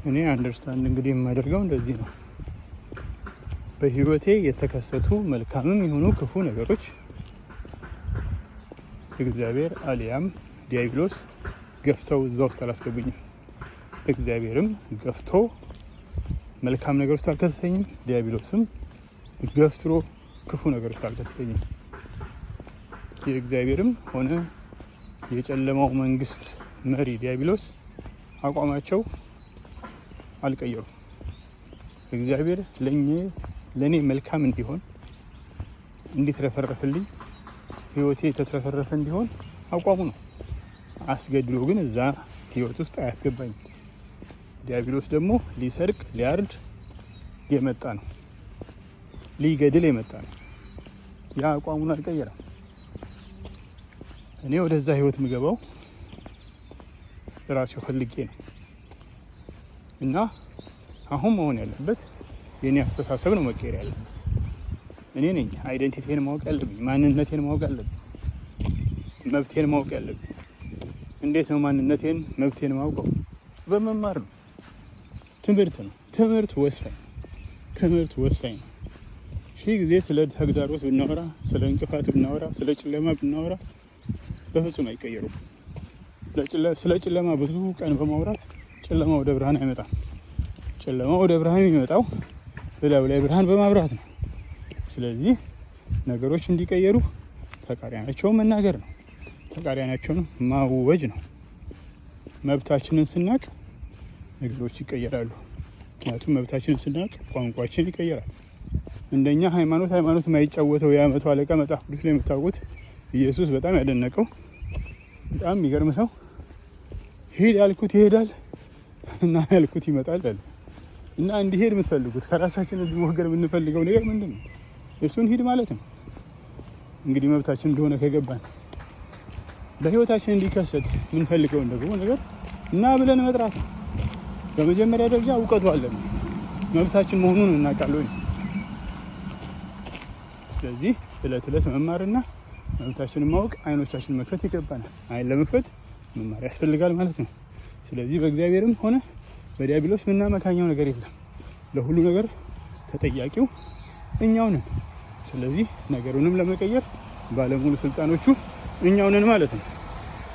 እኔ አንደርስታንድ እንግዲህ የማደርገው እንደዚህ ነው። በህይወቴ የተከሰቱ መልካምም የሆኑ ክፉ ነገሮች እግዚአብሔር አሊያም ዲያብሎስ ገፍተው እዛ ውስጥ አላስገቡኝም። እግዚአብሔርም ገፍቶ መልካም ነገር ውስጥ አልከተተኝም። ዲያብሎስም ገፍትሮ ክፉ ነገር ውስጥ አልከተተኝም። የእግዚአብሔርም ሆነ የጨለማው መንግስት መሪ ዲያብሎስ አቋማቸው አልቀየሩም። እግዚአብሔር ለእኔ መልካም እንዲሆን እንዲትረፈረፍልኝ ህይወቴ የተትረፈረፈ እንዲሆን አቋሙ ነው። አስገድሎ ግን እዛ ህይወት ውስጥ አያስገባኝም። ዲያብሎስ ደግሞ ሊሰርቅ ሊያርድ የመጣ ነው፣ ሊገድል የመጣ ነው። ያ አቋሙን አልቀየረም። እኔ ወደዛ ህይወት የምገባው ራሴው ፈልጌ ነው እና አሁን መሆን ያለበት የኔ አስተሳሰብ ነው መቀየር ያለበት። እኔ ነኝ አይደንቲቲን ማወቅ ያለብኝ፣ ማንነቴን ማወቅ ያለብኝ፣ መብቴን ማወቅ ያለብኝ። እንዴት ነው ማንነቴን መብቴን ማውቀው? በመማር ነው። ትምህርት ነው። ትምህርት ወሳኝ ነው። ሺህ ጊዜ ስለ ተግዳሮት ብናወራ፣ ስለ እንቅፋት ብናወራ፣ ስለ ጨለማ ብናወራ በፍጹም አይቀየሩም። ስለ ጨለማ ብዙ ቀን በማውራት ጨለማ ወደ ብርሃን አይመጣም። ጨለማ ወደ ብርሃን የሚመጣው በላዩ ላይ ብርሃን በማብራት ነው። ስለዚህ ነገሮች እንዲቀየሩ ተቃራኒያቸውን መናገር ነው። ተቃራኒያቸውን ማወጅ ነው። መብታችንን ስናቅ ነገሮች ይቀየራሉ። ምክንያቱም መብታችንን ስናቅ ቋንቋችን ይቀየራል። እንደኛ ሃይማኖት የማይጫወተው የዓመቱ አለቃ መጽሐፍ ቅዱስ ላይ የምታውቁት ኢየሱስ በጣም ያደነቀው በጣም የሚገርም ሰው ሂድ ያልኩት ይሄዳል እና ያልኩት ይመጣል አለ። እና እንዲሄድ የምትፈልጉት ከራሳችን እንዲወገር የምንፈልገው ነገር ምንድን ነው? እሱን ሂድ ማለት ነው። እንግዲህ መብታችን እንደሆነ ከገባን በህይወታችን እንዲከሰት የምንፈልገውን ደግሞ ነገር እና ብለን መጥራት ነው። በመጀመሪያ ደረጃ እውቀቱ አለን፣ መብታችን መሆኑን እናውቃለን። ስለዚህ እለት መማርና መብታችንን ማወቅ፣ አይኖቻችንን መክፈት ይገባናል። አይን ለመክፈት መማር ያስፈልጋል ማለት ነው። ስለዚህ በእግዚአብሔርም ሆነ በዲያብሎስ ምናመካኘው ነገር የለም። ለሁሉ ነገር ተጠያቂው እኛው ነን። ስለዚህ ነገሩንም ለመቀየር ባለሙሉ ስልጣኖቹ እኛው ነን ማለት ነው።